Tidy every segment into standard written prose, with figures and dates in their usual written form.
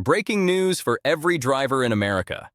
Breaking news for every driver in America.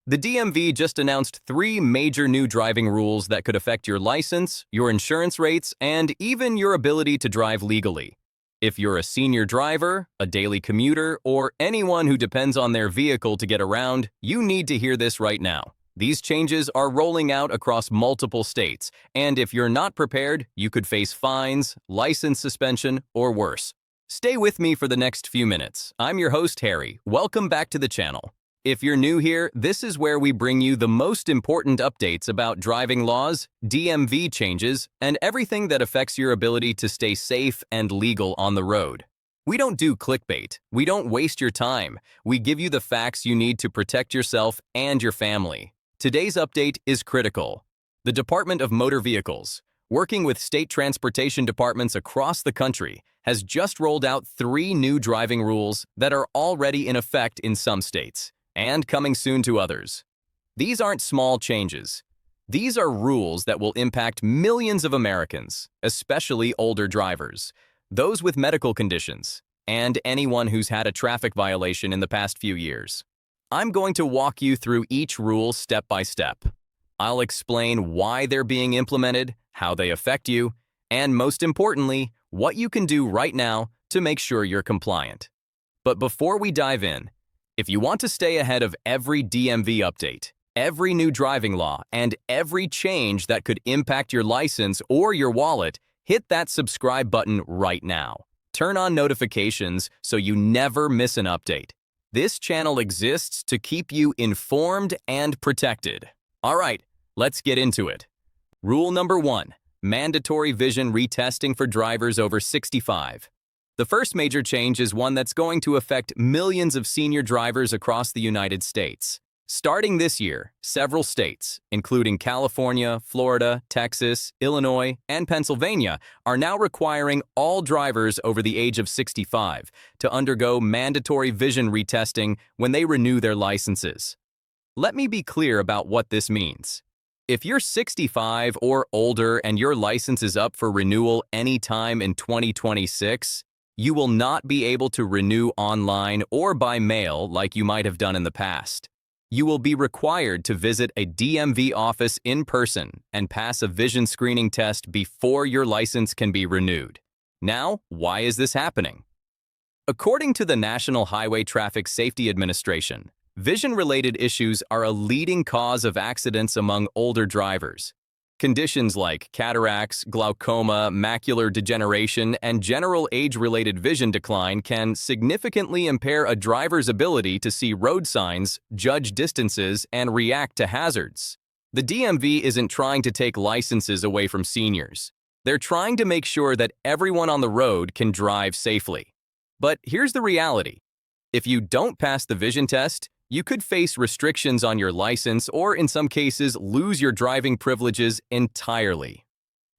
The DMV just announced 3 major new driving rules that could affect your license, your insurance rates, and even your ability to drive legally. If you're a senior driver, a daily commuter, or anyone who depends on their vehicle to get around, you need to hear this right now. These changes are rolling out across multiple states, and if you're not prepared, you could face fines, license suspension, or worse. Stay with me for the next few minutes. I'm your host, Harry. Welcome back to the channel. If you're new here, this is where we bring you the most important updates about driving laws, DMV changes, and everything that affects your ability to stay safe and legal on the road. We don't do clickbait. We don't waste your time. We give you the facts you need to protect yourself and your family. Today's update is critical. The Department of Motor Vehicles, working with state transportation departments across the country, has just rolled out 3 new driving rules that are already in effect in some states and coming soon to others. These aren't small changes. These are rules that will impact millions of Americans, especially older drivers, those with medical conditions, and anyone who's had a traffic violation in the past few years. I'm going to walk you through each rule step by step. I'll explain why they're being implemented, how they affect you, and most importantly, what you can do right now to make sure you're compliant. But before we dive in, if you want to stay ahead of every DMV update, every new driving law, and every change that could impact your license or your wallet, hit that subscribe button right now. Turn on notifications so you never miss an update. This channel exists to keep you informed and protected. All right, let's get into it. Rule number 1. Mandatory vision retesting for drivers over 65. The first major change is one that's going to affect millions of senior drivers across the United States. Starting this year, several states, including California, Florida, Texas, Illinois, and Pennsylvania, are now requiring all drivers over the age of 65 to undergo mandatory vision retesting when they renew their licenses. Let me be clear about what this means. If you're 65 or older and your license is up for renewal anytime in 2026, you will not be able to renew online or by mail like you might have done in the past. You will be required to visit a DMV office in person and pass a vision screening test before your license can be renewed. Now, why is this happening? According to the National Highway Traffic Safety Administration, vision-related issues are a leading cause of accidents among older drivers. Conditions like cataracts, glaucoma, macular degeneration, and general age-related vision decline can significantly impair a driver's ability to see road signs, judge distances, and react to hazards. The DMV isn't trying to take licenses away from seniors. They're trying to make sure that everyone on the road can drive safely. But here's the reality. If you don't pass the vision test, you could face restrictions on your license or, in some cases, lose your driving privileges entirely.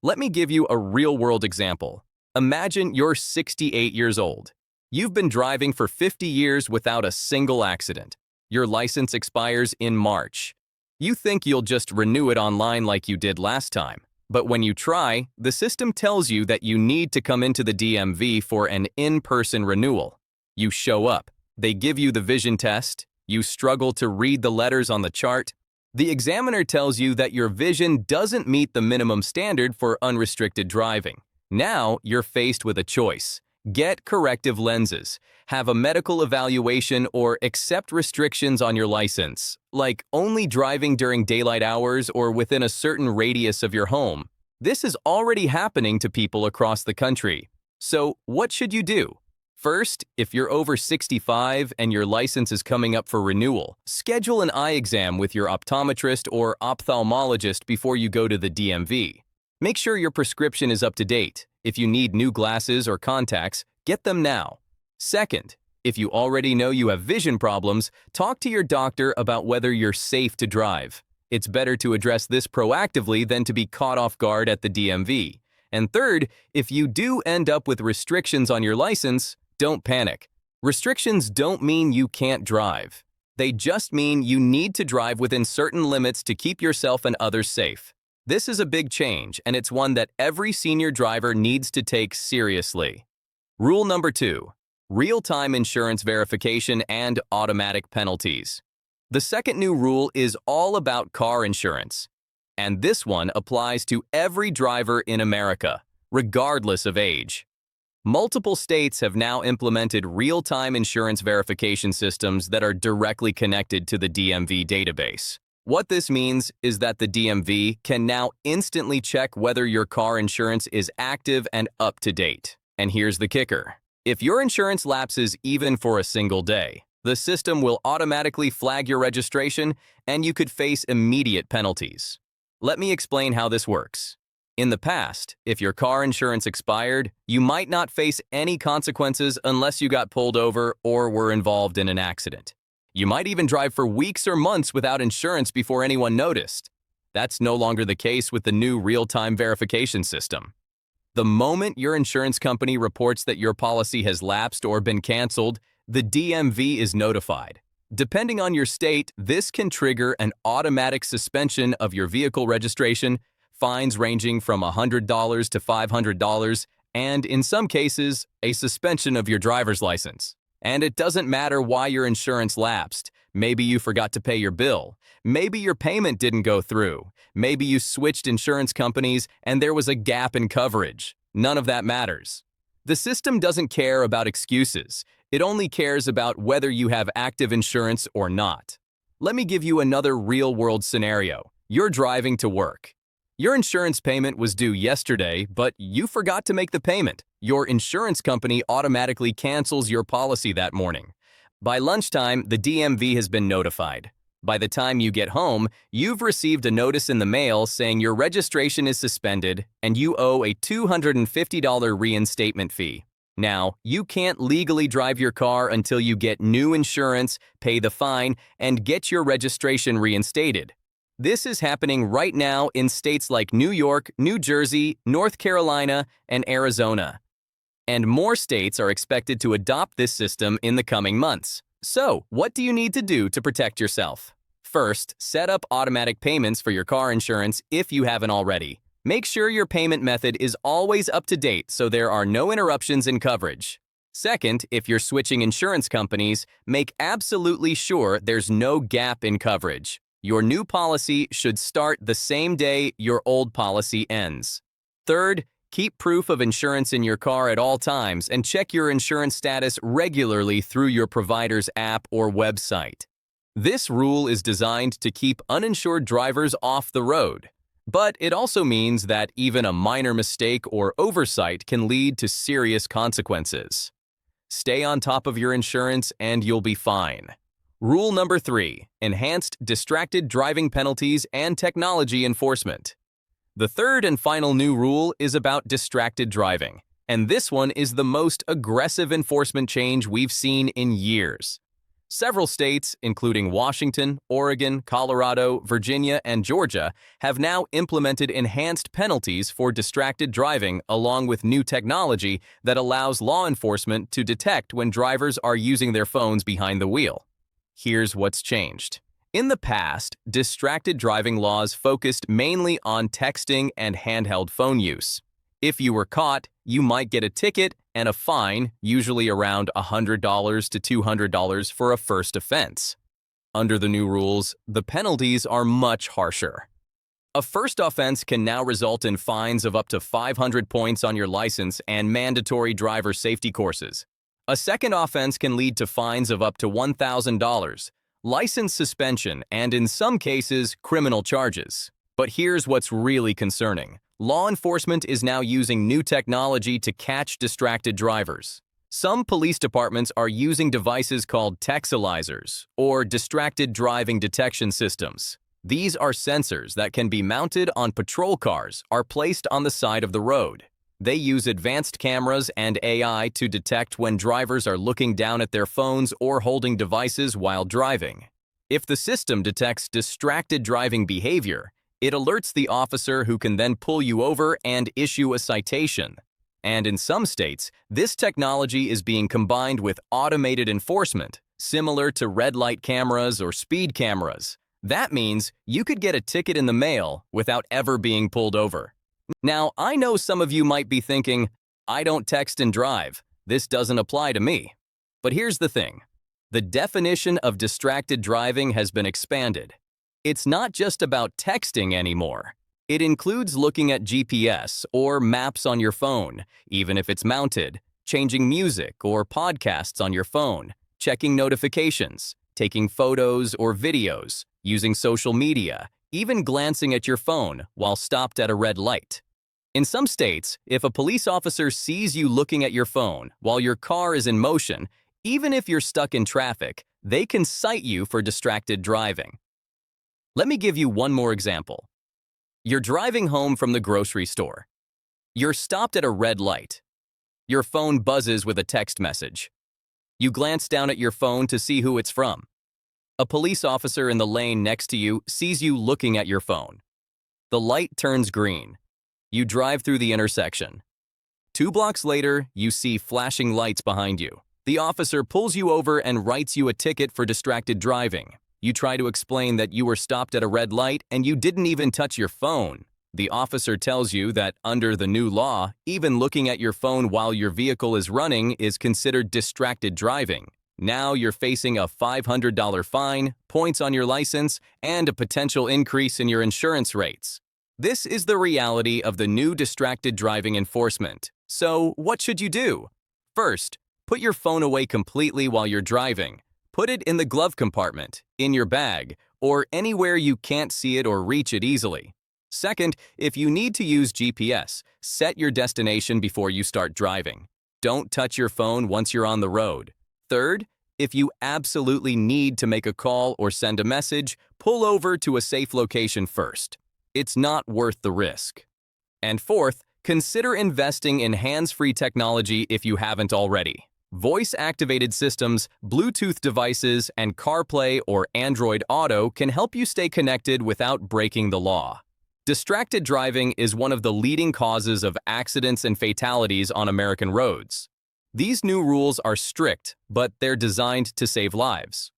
Let me give you a real-world example. Imagine you're 68 years old. You've been driving for 50 years without a single accident. Your license expires in March. You think you'll just renew it online like you did last time. But when you try, the system tells you that you need to come into the DMV for an in-person renewal. You show up. They give you the vision test. You struggle to read the letters on the chart. The examiner tells you that your vision doesn't meet the minimum standard for unrestricted driving. Now you're faced with a choice. Get corrective lenses, have a medical evaluation, or accept restrictions on your license, like only driving during daylight hours or within a certain radius of your home. This is already happening to people across the country. So what should you do? First, if you're over 65 and your license is coming up for renewal, schedule an eye exam with your optometrist or ophthalmologist before you go to the DMV. Make sure your prescription is up to date. If you need new glasses or contacts, get them now. Second, if you already know you have vision problems, talk to your doctor about whether you're safe to drive. It's better to address this proactively than to be caught off guard at the DMV. And third, if you do end up with restrictions on your license, don't panic. Restrictions don't mean you can't drive. They just mean you need to drive within certain limits to keep yourself and others safe. This is a big change, and it's one that every senior driver needs to take seriously. Rule number 2. real-time insurance verification, and automatic penalties. The second new rule is all about car insurance, and this one applies to every driver in America, regardless of age. Multiple states have now implemented real-time insurance verification systems that are directly connected to the DMV database. What this means is that the DMV can now instantly check whether your car insurance is active and up to date. And here's the kicker. If your insurance lapses even for a single day, the system will automatically flag your registration and you could face immediate penalties. Let me explain how this works. In the past, if your car insurance expired, you might not face any consequences unless you got pulled over or were involved in an accident. You might even drive for weeks or months without insurance before anyone noticed. That's no longer the case with the new real-time verification system. The moment your insurance company reports that your policy has lapsed or been canceled, the DMV is notified. Depending on your state, this can trigger an automatic suspension of your vehicle registration, fines ranging from $100 to $500, and in some cases, a suspension of your driver's license. And it doesn't matter why your insurance lapsed. Maybe you forgot to pay your bill. Maybe your payment didn't go through. Maybe you switched insurance companies and there was a gap in coverage. None of that matters. The system doesn't care about excuses. It only cares about whether you have active insurance or not. Let me give you another real-world scenario. You're driving to work. Your insurance payment was due yesterday, but you forgot to make the payment. Your insurance company automatically cancels your policy that morning. By lunchtime, the DMV has been notified. By the time you get home, you've received a notice in the mail saying your registration is suspended and you owe a $250 reinstatement fee. Now, you can't legally drive your car until you get new insurance, pay the fine, and get your registration reinstated. This is happening right now in states like New York, New Jersey, North Carolina, and Arizona. And more states are expected to adopt this system in the coming months. So, what do you need to do to protect yourself? First, set up automatic payments for your car insurance if you haven't already. Make sure your payment method is always up to date so there are no interruptions in coverage. Second, if you're switching insurance companies, make absolutely sure there's no gap in coverage. Your new policy should start the same day your old policy ends. Third, keep proof of insurance in your car at all times and check your insurance status regularly through your provider's app or website. This rule is designed to keep uninsured drivers off the road. But it also means that even a minor mistake or oversight can lead to serious consequences. Stay on top of your insurance and you'll be fine. Rule number 3, enhanced distracted driving penalties and technology enforcement. The third and final new rule is about distracted driving, and this one is the most aggressive enforcement change we've seen in years. Several states, including Washington, Oregon, Colorado, Virginia, and Georgia, have now implemented enhanced penalties for distracted driving along with new technology that allows law enforcement to detect when drivers are using their phones behind the wheel. Here's what's changed. In the past, distracted driving laws focused mainly on texting and handheld phone use. If you were caught, you might get a ticket and a fine, usually around $100 to $200 for a first offense. Under the new rules, the penalties are much harsher. A first offense can now result in fines of up to 500 points on your license and mandatory driver safety courses. A second offense can lead to fines of up to $1,000, license suspension, and in some cases, criminal charges. But here's what's really concerning. Law enforcement is now using new technology to catch distracted drivers. Some police departments are using devices called textilizers, or distracted driving detection systems. These are sensors that can be mounted on patrol cars or placed on the side of the road. They use advanced cameras and AI to detect when drivers are looking down at their phones or holding devices while driving. If the system detects distracted driving behavior, it alerts the officer who can then pull you over and issue a citation. And in some states, this technology is being combined with automated enforcement, similar to red light cameras or speed cameras. That means you could get a ticket in the mail without ever being pulled over. Now, I know some of you might be thinking, I don't text and drive. This doesn't apply to me. But here's the thing. The definition of distracted driving has been expanded. It's not just about texting anymore. It includes looking at GPS or maps on your phone, even if it's mounted, changing music or podcasts on your phone, checking notifications, taking photos or videos, using social media, even glancing at your phone while stopped at a red light. In some states, if a police officer sees you looking at your phone while your car is in motion, even if you're stuck in traffic, they can cite you for distracted driving. Let me give you one more example. You're driving home from the grocery store. You're stopped at a red light. Your phone buzzes with a text message. You glance down at your phone to see who it's from. A police officer in the lane next to you sees you looking at your phone. The light turns green. You drive through the intersection. 2 blocks later, you see flashing lights behind you. The officer pulls you over and writes you a ticket for distracted driving. You try to explain that you were stopped at a red light and you didn't even touch your phone. The officer tells you that under the new law, even looking at your phone while your vehicle is running is considered distracted driving. Now you're facing a $500 fine, points on your license, and a potential increase in your insurance rates. This is the reality of the new distracted driving enforcement. So, what should you do? First, put your phone away completely while you're driving. Put it in the glove compartment, in your bag, or anywhere you can't see it or reach it easily. Second, if you need to use GPS, set your destination before you start driving. Don't touch your phone once you're on the road. Third, if you absolutely need to make a call or send a message, pull over to a safe location first. It's not worth the risk. And fourth, consider investing in hands-free technology if you haven't already. Voice-activated systems, Bluetooth devices, and CarPlay or Android Auto can help you stay connected without breaking the law. Distracted driving is one of the leading causes of accidents and fatalities on American roads. These new rules are strict, but they're designed to save lives.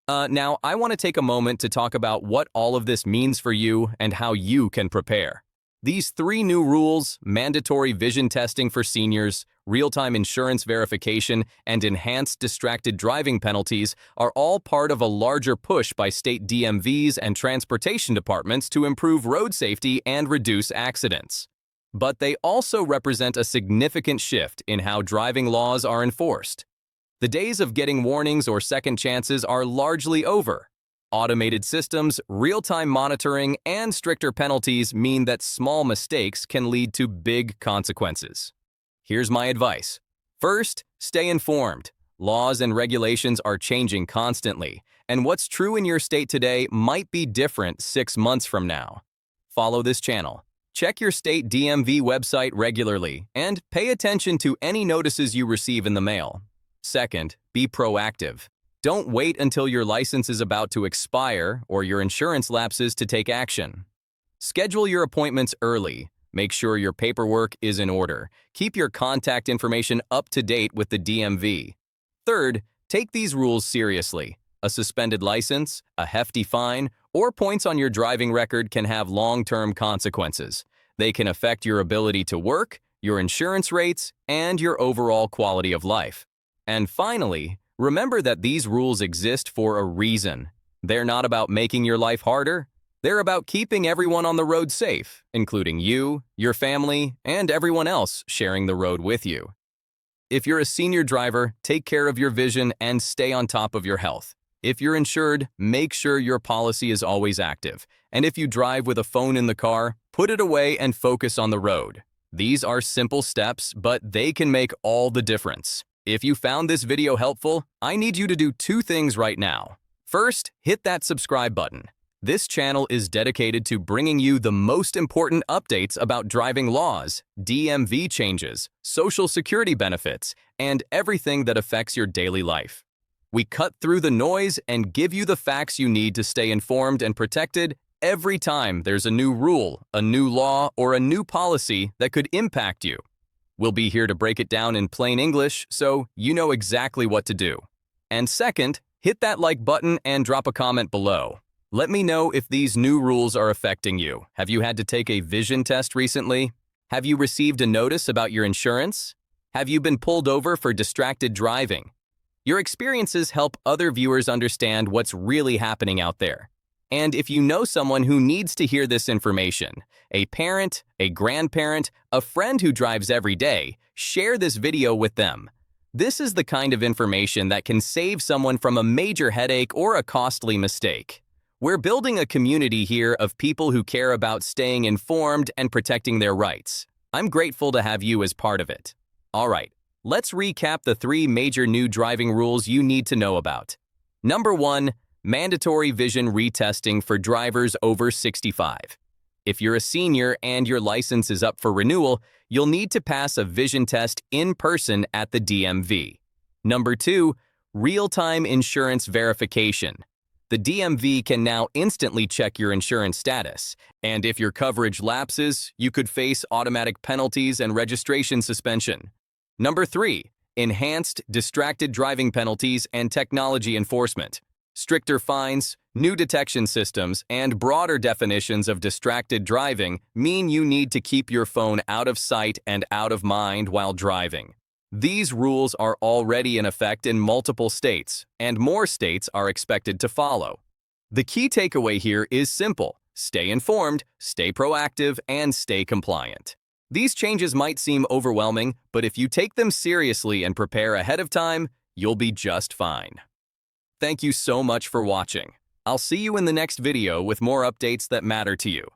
Now, I want to take a moment to talk about what all of this means for you and how you can prepare. These 3 new rules, mandatory vision testing for seniors, real-time insurance verification, and enhanced distracted driving penalties, are all part of a larger push by state DMVs and transportation departments to improve road safety and reduce accidents. But they also represent a significant shift in how driving laws are enforced. The days of getting warnings or second chances are largely over. Automated systems, real-time monitoring, and stricter penalties mean that small mistakes can lead to big consequences. Here's my advice. First, stay informed. Laws and regulations are changing constantly, and what's true in your state today might be different 6 months from now. Follow this channel. Check your state DMV website regularly, and pay attention to any notices you receive in the mail. Second, be proactive. Don't wait until your license is about to expire or your insurance lapses to take action. Schedule your appointments early. Make sure your paperwork is in order. Keep your contact information up to date with the DMV. Third, take these rules seriously. A suspended license, a hefty fine, or points on your driving record can have long-term consequences. They can affect your ability to work, your insurance rates, and your overall quality of life. And finally, remember that these rules exist for a reason. They're not about making your life harder. They're about keeping everyone on the road safe, including you, your family, and everyone else sharing the road with you. If you're a senior driver, take care of your vision and stay on top of your health. If you're insured, make sure your policy is always active. And if you drive with a phone in the car, put it away and focus on the road. These are simple steps, but they can make all the difference. If you found this video helpful, I need you to do 2 things right now. First, hit that subscribe button. This channel is dedicated to bringing you the most important updates about driving laws, DMV changes, Social Security benefits, and everything that affects your daily life. We cut through the noise and give you the facts you need to stay informed and protected every time there's a new rule, a new law, or a new policy that could impact you. We'll be here to break it down in plain English so you know exactly what to do. And second, hit that like button and drop a comment below. Let me know if these new rules are affecting you. Have you had to take a vision test recently? Have you received a notice about your insurance? Have you been pulled over for distracted driving? Your experiences help other viewers understand what's really happening out there. And if you know someone who needs to hear this information, a parent, a grandparent, a friend who drives every day, share this video with them. This is the kind of information that can save someone from a major headache or a costly mistake. We're building a community here of people who care about staying informed and protecting their rights. I'm grateful to have you as part of it. All right, let's recap the 3 major new driving rules you need to know about. Number 1, mandatory vision retesting for drivers over 65. If you're a senior and your license is up for renewal, you'll need to pass a vision test in person at the DMV. Number 2, real-time insurance verification. The DMV can now instantly check your insurance status, and if your coverage lapses, you could face automatic penalties and registration suspension. Number 3, enhanced distracted driving penalties and technology enforcement. Stricter fines, new detection systems, and broader definitions of distracted driving mean you need to keep your phone out of sight and out of mind while driving. These rules are already in effect in multiple states, and more states are expected to follow. The key takeaway here is simple: stay informed, stay proactive, and stay compliant. These changes might seem overwhelming, but if you take them seriously and prepare ahead of time, you'll be just fine. Thank you so much for watching. I'll see you in the next video with more updates that matter to you.